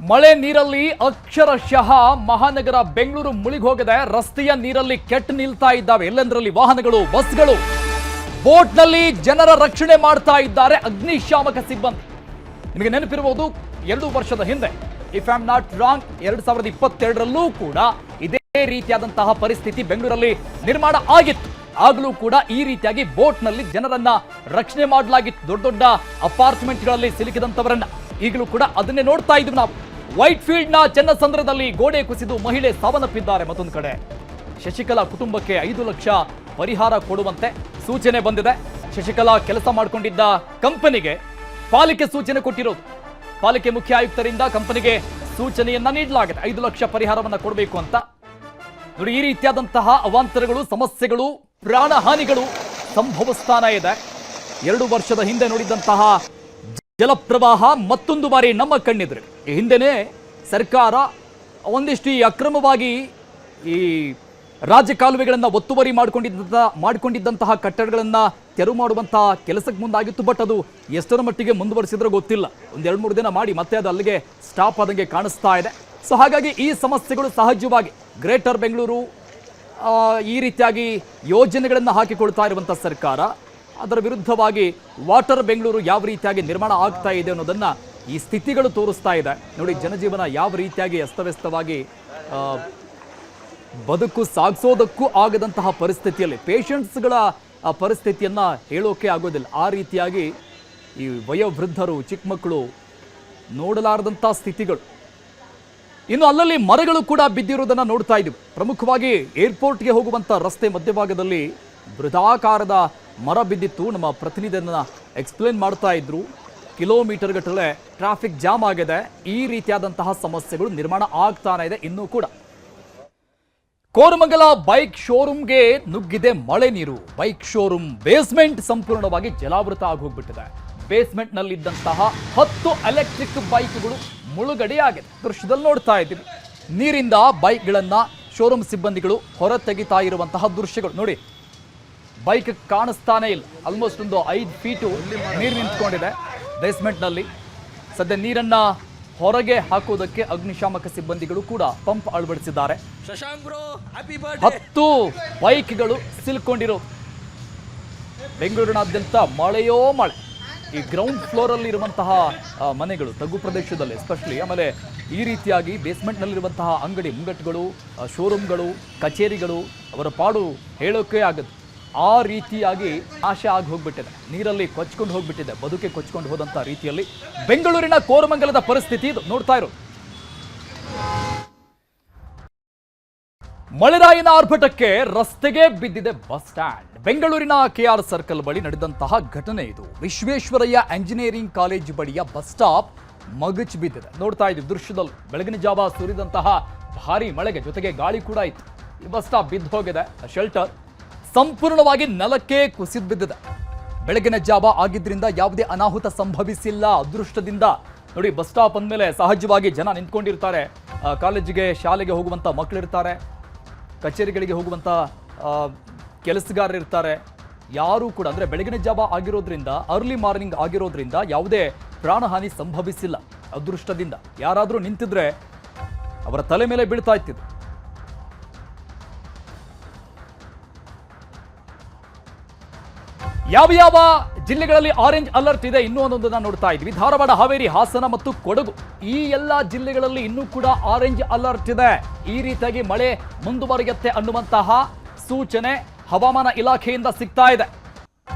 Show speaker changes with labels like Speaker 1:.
Speaker 1: ಮಳೆ ನೀರಲ್ಲಿ ಅಕ್ಷರಶಃ ಮಹಾನಗರ ಬೆಂಗಳೂರು ಮುಳುಗಿ ಹೋಗಿದೆ. ರಸ್ತೆಯ ನೀರಲ್ಲಿ ಕೆಟ್ಟು ನಿಲ್ತಾ ಇದ್ದಾವೆ ಎಲ್ಲೆಂದರಲ್ಲಿ ವಾಹನಗಳು, ಬಸ್ಗಳು. ಬೋಟ್ನಲ್ಲಿ ಜನರ ರಕ್ಷಣೆ ಮಾಡ್ತಾ ಇದ್ದಾರೆ ಅಗ್ನಿಶಾಮಕ ಸಿಬ್ಬಂದಿ. ನಿಮಗೆ ನೆನಪಿರಬಹುದು 2 ವರ್ಷದ ಹಿಂದೆ, if I am not wrong, 2022ರಲ್ಲೂ ಕೂಡ ಇದೇ ರೀತಿಯಾದಂತಹ ಪರಿಸ್ಥಿತಿ ಬೆಂಗಳೂರಲ್ಲಿ ನಿರ್ಮಾಣ ಆಗಿತ್ತು. ಆಗಲೂ ಕೂಡ ಈ ರೀತಿಯಾಗಿ ಬೋಟ್ನಲ್ಲಿ ಜನರನ್ನ ರಕ್ಷಣೆ ಮಾಡಲಾಗಿತ್ತು, ದೊಡ್ಡ ದೊಡ್ಡ ಅಪಾರ್ಟ್ಮೆಂಟ್ಗಳಲ್ಲಿ ಸಿಲುಕಿದಂತವರನ್ನ. ಈಗಲೂ ಕೂಡ ಅದನ್ನೇ ನೋಡ್ತಾ ಇದ್ವಿ ನಾವು. ವೈಟ್ ಫೀಲ್ಡ್ ನ ಚನ್ನಸಂದ್ರದಲ್ಲಿ ಗೋಡೆ ಕುಸಿದು ಮಹಿಳೆ ಸಾವನ್ನಪ್ಪಿದ್ದಾರೆ. ಮತ್ತೊಂದು ಕಡೆ ಶಶಿಕಲಾ ಕುಟುಂಬಕ್ಕೆ 5 ಲಕ್ಷ ಪರಿಹಾರ ಕೊಡುವಂತೆ ಸೂಚನೆ ಬಂದಿದೆ. ಶಶಿಕಲಾ ಕೆಲಸ ಮಾಡಿಕೊಂಡಿದ್ದ ಕಂಪನಿಗೆ ಪಾಲಿಕೆ ಸೂಚನೆ ಕೊಟ್ಟಿರೋದು. ಪಾಲಿಕೆ ಮುಖ್ಯ ಆಯುಕ್ತರಿಂದ ಕಂಪನಿಗೆ ಸೂಚನೆಯನ್ನ ನೀಡಲಾಗಿದೆ, 5 ಲಕ್ಷ ಪರಿಹಾರವನ್ನ ಕೊಡಬೇಕು ಅಂತ. ನೋಡಿ, ಈ ರೀತಿಯಾದಂತಹ ಅವಾಂತರಗಳು, ಸಮಸ್ಯೆಗಳು, ಪ್ರಾಣಹಾನಿಗಳು ಸಂಭವಿಸ್ತಾನೆ ಇದೆ. 2 ವರ್ಷದ ಹಿಂದೆ ನೋಡಿದಂತಹ ಜಲಪ್ರವಾಹ ಮತ್ತೊಂದು ಬಾರಿ ನಮ್ಮ ಕಣ್ಣೆದುರು. ಈ ಹಿಂದೆನೇ ಸರ್ಕಾರ ಒಂದಿಷ್ಟು ಅಕ್ರಮವಾಗಿ ಈ ರಾಜಕಾಲುವೆಗಳನ್ನು ಒತ್ತುವರಿ ಮಾಡಿಕೊಂಡಿದ್ದಂತಹ ಕಟ್ಟಡಗಳನ್ನು ತೆರವು ಮಾಡುವಂತಹ ಕೆಲಸಕ್ಕೆ ಮುಂದಾಗಿತ್ತು. ಬಟ್ ಅದು ಎಷ್ಟರ ಮಟ್ಟಿಗೆ ಮುಂದುವರಿಸಿದ್ರೆ ಗೊತ್ತಿಲ್ಲ. 1-2-3 ದಿನ ಮಾಡಿ ಮತ್ತೆ ಅದು ಅಲ್ಲಿಗೆ ಸ್ಟಾಪ್ ಆದಂಗೆ ಕಾಣಿಸ್ತಾ ಇದೆ. ಸೊ ಹಾಗಾಗಿ ಈ ಸಮಸ್ಯೆಗಳು ಸಹಜವಾಗಿ ಗ್ರೇಟರ್ ಬೆಂಗಳೂರು ಈ ರೀತಿಯಾಗಿ ಯೋಜನೆಗಳನ್ನು ಹಾಕಿಕೊಳ್ತಾ ಇರುವಂಥ ಸರ್ಕಾರ, ಅದರ ವಿರುದ್ಧವಾಗಿ ವಾಟರ್ ಬೆಂಗಳೂರು ಯಾವ ರೀತಿಯಾಗಿ ನಿರ್ಮಾಣ ಆಗ್ತಾ ಇದೆ ಅನ್ನೋದನ್ನ ಈ ಸ್ಥಿತಿಗಳು ತೋರಿಸ್ತಾ ಇದೆ. ನೋಡಿ, ಜನಜೀವನ ಯಾವ ರೀತಿಯಾಗಿ ಅಸ್ತವ್ಯಸ್ತವಾಗಿ ಬದುಕು ಸಾಗಿಸೋದಕ್ಕೂ ಆಗದಂತಹ ಪರಿಸ್ಥಿತಿಯಲ್ಲಿ, ಪೇಷಂಟ್ಸ್ಗಳ ಪರಿಸ್ಥಿತಿಯನ್ನ ಹೇಳೋಕೆ ಆಗೋದಿಲ್ಲ. ಆ ರೀತಿಯಾಗಿ ಈ ವಯೋವೃದ್ಧರು, ಚಿಕ್ಕ ಮಕ್ಕಳು ನೋಡಲಾರದಂತಹ ಸ್ಥಿತಿಗಳು. ಇನ್ನು ಅಲ್ಲಲ್ಲಿ ಮರಗಳು ಕೂಡ ಬಿದ್ದಿರುವುದನ್ನು ನೋಡ್ತಾ ಇದ್ದೀವಿ. ಪ್ರಮುಖವಾಗಿ ಏರ್ಪೋರ್ಟ್ಗೆ ಹೋಗುವಂಥ ರಸ್ತೆ ಮಧ್ಯಭಾಗದಲ್ಲಿ ಬೃಹದಾಕಾರದ ಮರ ಬಿದ್ದಿತ್ತು. ನಮ್ಮ ಪ್ರತಿನಿಧಿಯನ್ನ ಎಕ್ಸ್ಪ್ಲೇನ್ ಮಾಡ್ತಾ ಇದ್ರು. ಕಿಲೋಮೀಟರ್ ಗಟ್ಟಲೆ ಟ್ರಾಫಿಕ್ ಜಾಮ್ ಆಗಿದೆ. ಈ ರೀತಿಯಾದಂತಹ ಸಮಸ್ಯೆಗಳು ನಿರ್ಮಾಣ ಆಗ್ತಾನೆ ಇದೆ. ಇನ್ನೂ ಕೂಡ ಕೋರಮಂಗಲ ಬೈಕ್ ಶೋರೂಮ್ಗೆ ನುಗ್ಗಿದೆ ಮಳೆ ನೀರು. ಬೈಕ್ ಶೋರೂಮ್ ಬೇಸ್ಮೆಂಟ್ ಸಂಪೂರ್ಣವಾಗಿ ಜಲಾವೃತ ಆಗಿ ಹೋಗ್ಬಿಟ್ಟಿದೆ. ಬೇಸ್ಮೆಂಟ್ ನಲ್ಲಿದ್ದಂತಹ 10 ಎಲೆಕ್ಟ್ರಿಕ್ ಬೈಕ್ಗಳು ಮುಳುಗಡೆಯಾಗಿದೆ. ದೃಶ್ಯದಲ್ಲಿ ನೋಡ್ತಾ ಇದ್ದೀವಿ. ನೀರಿಂದ ಬೈಕ್ಗಳನ್ನ ಶೋರೂಮ್ ಸಿಬ್ಬಂದಿಗಳು ಹೊರ ತೆಗಿತಾ ಇರುವಂತಹ ದೃಶ್ಯಗಳು ನೋಡಿ. ಬೈಕ್ ಕಾಣಿಸ್ತಾನೆ ಇಲ್ಲ. ಆಲ್ಮೋಸ್ಟ್ ಒಂದು 5 ಫೀಟು ನೀರು ನಿಂತ್ಕೊಂಡಿದೆ ಬೇಸ್ಮೆಂಟ್ನಲ್ಲಿ. ಸದ್ಯ ನೀರನ್ನ ಹೊರಗೆ ಹಾಕೋದಕ್ಕೆ ಅಗ್ನಿಶಾಮಕ ಸಿಬ್ಬಂದಿಗಳು ಕೂಡ ಪಂಪ್ ಅಳವಡಿಸಿದ್ದಾರೆ. 10 ಬೈಕ್ಗಳು ಸಿಲ್ಕೊಂಡಿರೋ ಬೆಂಗಳೂರಿನಾದ್ಯಂತ ಮಳೆಯೋ ಮಳೆ. ಈ ಗ್ರೌಂಡ್ ಫ್ಲೋರ್ ಅಲ್ಲಿ ಇರುವಂತಹ ಮನೆಗಳು, ತಗ್ಗು ಪ್ರದೇಶದಲ್ಲಿ ಎಸ್ಪೆಷಲಿ, ಆಮೇಲೆ ಈ ರೀತಿಯಾಗಿ ಬೇಸ್ಮೆಂಟ್ನಲ್ಲಿರುವಂತಹ ಅಂಗಡಿ ಮುಂಗಟ್ಟುಗಳು, ಶೋರೂಮ್ಗಳು, ಕಚೇರಿಗಳು, ಅವರ ಪಾಡು ಹೇಳೋಕೆ ಆಗುತ್ತೆ. ಆ ರೀತಿಯಾಗಿ ನಾಶ ಆಗಿ ಹೋಗ್ಬಿಟ್ಟಿದೆ. ನೀರಲ್ಲಿ ಕೊಚ್ಕೊಂಡು ಹೋಗ್ಬಿಟ್ಟಿದೆ. ಬದುಕೆ ಕೊಚ್ಕೊಂಡು ಹೋದಂಥ ರೀತಿಯಲ್ಲಿ ಬೆಂಗಳೂರಿನ ಕೋರಮಂಗಲದ ಪರಿಸ್ಥಿತಿ ಇದು ನೋಡ್ತಾ ಇರೋದು. ಮಳೆರಾಯನ ಆರ್ಭಟಕ್ಕೆ ರಸ್ತೆಗೆ ಬಿದ್ದಿದೆ ಬಸ್ ಸ್ಟ್ಯಾಂಡ್. ಬೆಂಗಳೂರಿನ KR ಸರ್ಕಲ್ ಬಳಿ ನಡೆದಂತಹ ಘಟನೆ ಇದು. ವಿಶ್ವೇಶ್ವರಯ್ಯ ಎಂಜಿನಿಯರಿಂಗ್ ಕಾಲೇಜು ಬಳಿಯ ಬಸ್ ಸ್ಟಾಪ್ ಮಗುಚಿ ಬಿದ್ದಿದೆ. ನೋಡ್ತಾ ಇದ್ದೀವಿ ದೃಶ್ಯದಲ್ಲಿ. ಬೆಳಗಿನ ಜಾವ ಸುರಿದಂತಹ ಭಾರಿ ಮಳೆಗೆ ಜೊತೆಗೆ ಗಾಳಿ ಕೂಡ ಇತ್ತು. ಈ ಬಸ್ ಸ್ಟಾಪ್ ಬಿದ್ದು ಹೋಗಿದೆ. ಶೆಲ್ಟರ್ ಸಂಪೂರ್ಣವಾಗಿ ನೆಲಕ್ಕೆ ಕುಸಿದು ಬಿದ್ದಿದೆ. ಬೆಳಗಿನ ಜಾವ ಆಗಿದ್ರಿಂದ ಯಾವುದೇ ಅನಾಹುತ ಸಂಭವಿಸಿಲ್ಲ ಅದೃಷ್ಟದಿಂದ. ನೋಡಿ, ಬಸ್ ಸ್ಟಾಪ್ ಅಂದಮೇಲೆ ಸಹಜವಾಗಿ ಜನ ನಿಂತ್ಕೊಂಡಿರ್ತಾರೆ. ಕಾಲೇಜಿಗೆ, ಶಾಲೆಗೆ ಹೋಗುವಂಥ ಮಕ್ಕಳಿರ್ತಾರೆ, ಕಚೇರಿಗಳಿಗೆ ಹೋಗುವಂಥ ಕೆಲಸಗಾರರಿರ್ತಾರೆ. ಯಾರೂ ಕೂಡ ಅಂದರೆ ಬೆಳಗಿನ ಜಾವ ಆಗಿರೋದ್ರಿಂದ, ಅರ್ಲಿ ಮಾರ್ನಿಂಗ್ ಆಗಿರೋದ್ರಿಂದ ಯಾವುದೇ ಪ್ರಾಣಹಾನಿ ಸಂಭವಿಸಿಲ್ಲ ಅದೃಷ್ಟದಿಂದ. ಯಾರಾದರೂ ನಿಂತಿದ್ರೆ ಅವರ ತಲೆ ಮೇಲೆ ಬೀಳ್ತಾ ಇತ್ತಿದ್ರು. ಯಾವ ಜಿಲ್ಲೆಗಳಲ್ಲಿ ಆರೆಂಜ್ ಅಲರ್ಟ್ ಇದೆ ಇನ್ನೂ ಒಂದೊಂದನ್ನು ನೋಡ್ತಾ ಇದ್ವಿ. ಧಾರವಾಡ, ಹಾವೇರಿ, ಹಾಸನ ಮತ್ತು ಕೊಡಗು, ಈ ಎಲ್ಲ ಜಿಲ್ಲೆಗಳಲ್ಲಿ ಇನ್ನೂ ಕೂಡ ಆರೆಂಜ್ ಅಲರ್ಟ್ ಇದೆ. ಈ ರೀತಿಯಾಗಿ ಮಳೆ ಮುಂದುವರಿಯುತ್ತೆ ಅನ್ನುವಂತಹ ಸೂಚನೆ ಹವಾಮಾನ ಇಲಾಖೆಯಿಂದ ಸಿಗ್ತಾ ಇದೆ.